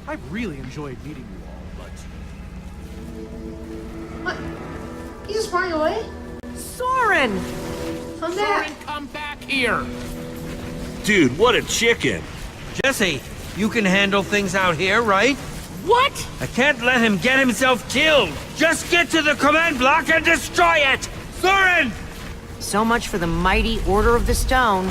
I've really enjoyed meeting you all, but... What? He's just running away? Soren! Come back! Soren, come back here! Dude, what a chicken! Jesse, you can handle things out here, right? What? I can't let him get himself killed! Just get to the command block and destroy it! Soren! So much for the mighty Order of the Stone.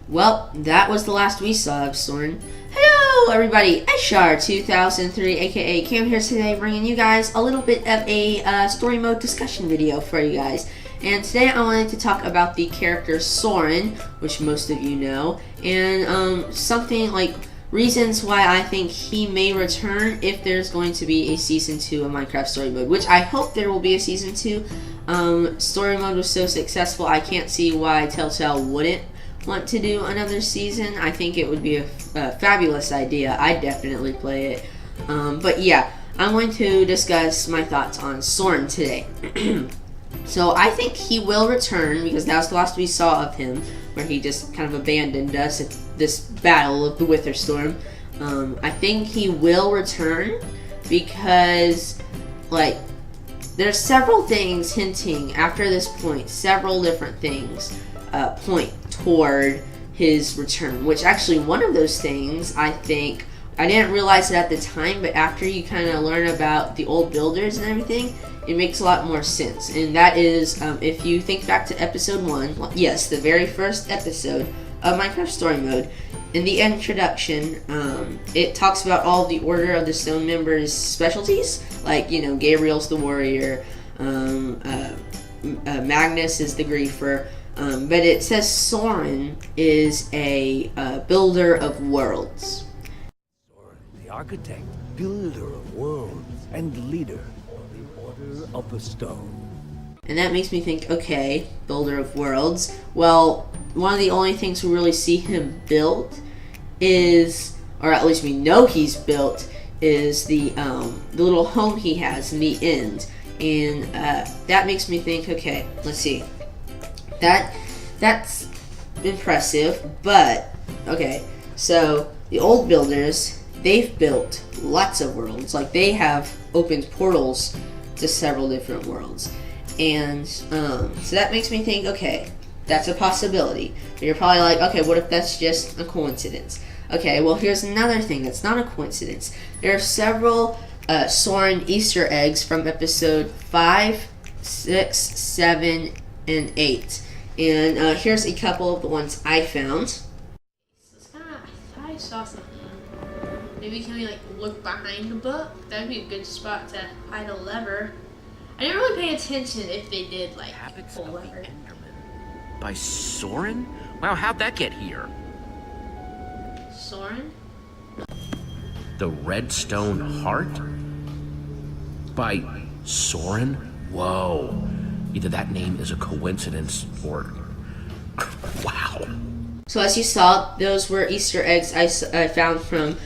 Well, that was the last we saw of Soren. Hello, everybody! Eshar2003, aka Cam here today, bringing you guys a little bit of a story mode discussion video for you guys. And today I wanted to talk about the character Soren, which most of you know, and something like reasons why I think he may return if there's going to be a Season 2 of Minecraft Story Mode, which I hope there will be a Season 2. Story Mode was so successful, I can't see why Telltale wouldn't want to do another season. I think it would be a fabulous idea. I'd definitely play it. But yeah, I'm going to discuss my thoughts on Soren today. So I think he will return, because that was the last we saw of him, where he just kind of abandoned us at this battle of the Wither Storm. I think he will return because, like, there's several things hinting after this point, several different things point toward his return, which actually one of those things, I think, I didn't realize it at the time, but after you kind of learn about the old builders and everything, it makes a lot more sense. And that is, if you think back to episode 1, yes, the very first episode of Minecraft Story Mode, in the introduction, it talks about all the Order of the Stone members' specialties, like, you know, Gabriel's the warrior, Magnus is the griefer, but it says Soren is a builder of worlds. Soren, the architect, builder of worlds, and leader of the Order of the Stone. And that makes me think, okay, builder of worlds. Well, one of the only things we really see him build is, or at least we know he's built, is the little home he has in the end. And that makes me think, okay, let's see. That's impressive, but okay, so the old builders, they've built lots of worlds. Like, they have opened portals to several different worlds. And so that makes me think, okay, that's a possibility. But you're probably like, okay, what if that's just a coincidence? Okay, well, here's another thing that's not a coincidence. There are several Soren Easter eggs from episode 5, 6, 7, and 8. And here's a couple of the ones I found. I thought I saw something. Maybe can we, like, look behind the book? That would be a good spot to hide a lever. I didn't really pay attention if they did, like, Habits pull of a the lever. Enderman. By Soren? Wow, how'd that get here? Soren? The Redstone Heart? By Soren? Whoa. Either that name is a coincidence or... wow. So as you saw, those were Easter eggs I found from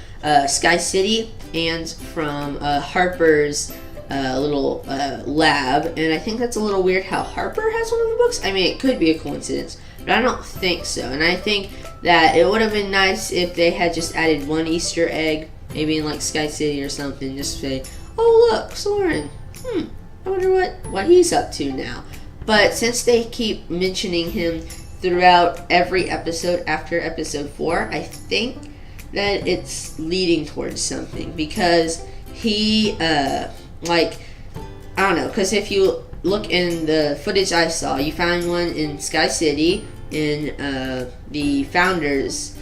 Sky City and from Harper's little lab. And I think that's a little weird how Harper has one of the books. I mean, it could be a coincidence, but I don't think so. And I think that it would have been nice if they had just added one Easter egg, maybe in like Sky City or something, just say, oh look, Soren, I wonder what he's up to now. But since they keep mentioning him throughout every episode after episode 4, I think that it's leading towards something, because he, like, I don't know, because if you look in the footage I saw, you found one in Sky City, in the Founders,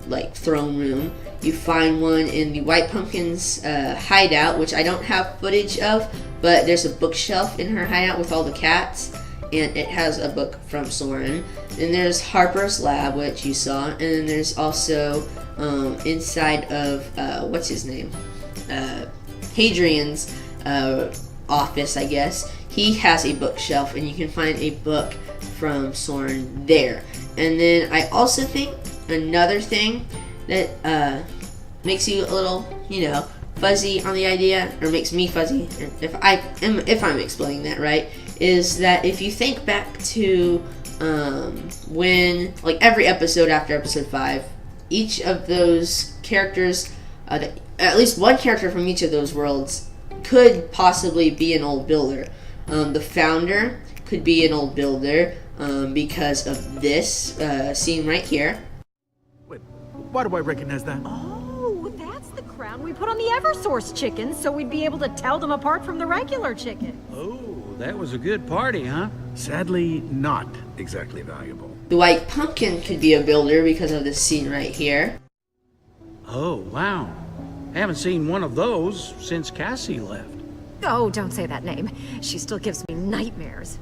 like, throne room. You find one in the White Pumpkin's hideout, which I don't have footage of, but there's a bookshelf in her hideout with all the cats, and it has a book from Soren. And there's Harper's lab, which you saw, and then there's also inside of, what's his name? Hadrian's office, I guess. He has a bookshelf, and you can find a book from Soren there. And then I also think another thing that makes you a little, you know, fuzzy on the idea, or makes me fuzzy, if I'm explaining that right, is that if you think back to when, like, every episode after episode 5, each of those characters, at least one character from each of those worlds, could possibly be an old builder. The founder could be an old builder because of this scene right here. Wait, why do I recognize that? Oh, that's the crown we put on the Eversource chickens so we'd be able to tell them apart from the regular chicken. Oh, that was a good party, huh? Sadly, not exactly valuable. The white pumpkin could be a builder because of this scene right here. Oh, wow. Haven't seen one of those since Cassie left. Oh, don't say that name. She still gives me nightmares.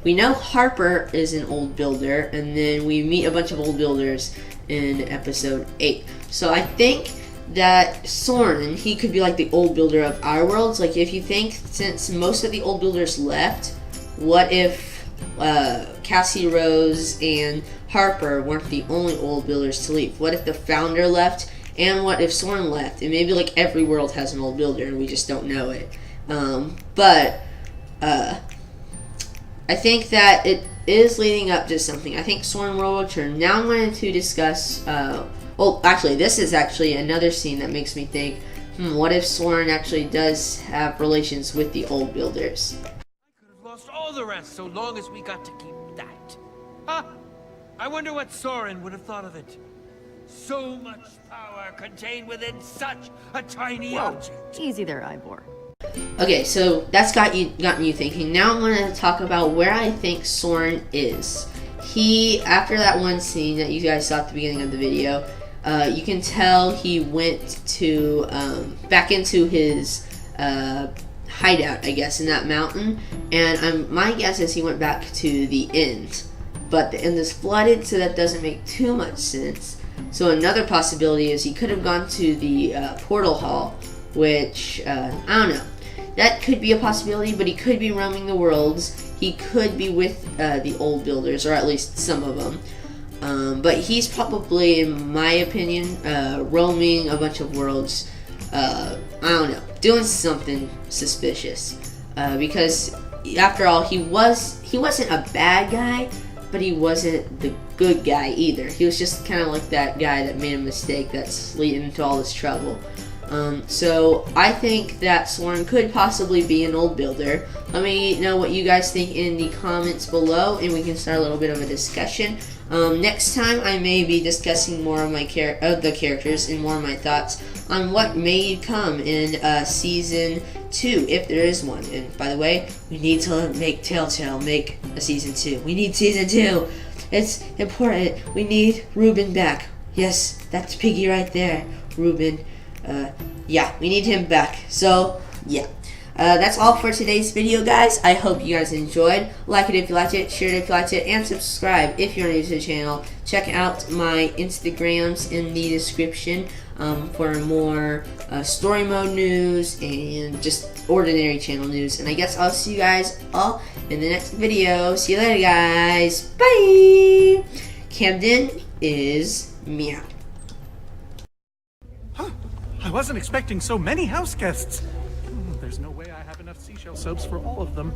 We know Harper is an old builder, and then we meet a bunch of old builders in episode 8. So I think that Soren, he could be like the old builder of our worlds. Like, if you think, since most of the old builders left, what if Cassie Rose and Harper weren't the only old builders to leave? What if the founder left, and what if Soren left? And maybe like every world has an old builder and we just don't know it. But I think that it is leading up to something. I think Soren will return. Now I'm going to discuss, well, actually, this is actually another scene that makes me think, what if Soren actually does have relations with the old builders? I could have lost all the rest so long as we got to keep that. Huh? I wonder what Soren would have thought of it. So much power contained within such a tiny object. Easy there, Ivor. Okay, so that's gotten you thinking. Now I'm going to talk about where I think Soren is. After that one scene that you guys saw at the beginning of the video, you can tell he went to back into his hideout, I guess, in that mountain. And my guess is he went back to the end. But the end is flooded, so that doesn't make too much sense. So another possibility is he could have gone to the portal hall, which, I don't know. That could be a possibility, but he could be roaming the worlds. He could be with the old builders, or at least some of them. But he's probably, in my opinion, roaming a bunch of worlds. I don't know, doing something suspicious. Because, after all, he wasn't a bad guy, but he wasn't the good guy either. He was just kind of like that guy that made a mistake that's leading to all this trouble. So I think that Soren could possibly be an old builder. Let me know what you guys think in the comments below, and we can start a little bit of a discussion. Next time I may be discussing more of my the characters and more of my thoughts on what may come in season 2, if there is one. And by the way, we need to make Telltale make a season 2. We need season 2. It's important. We need Ruben back. Yes, that's Piggy right there. Ruben. Yeah, we need him back. So, yeah. That's all for today's video, guys. I hope you guys enjoyed. Like it if you liked it, share it if you liked it, and subscribe if you're new to the channel. Check out my Instagrams in the description for more story mode news and just ordinary channel news. And I guess I'll see you guys all in the next video. See you later, guys. Bye! Camden is meow. I wasn't expecting so many house guests. There's no way I have enough seashell soaps for all of them.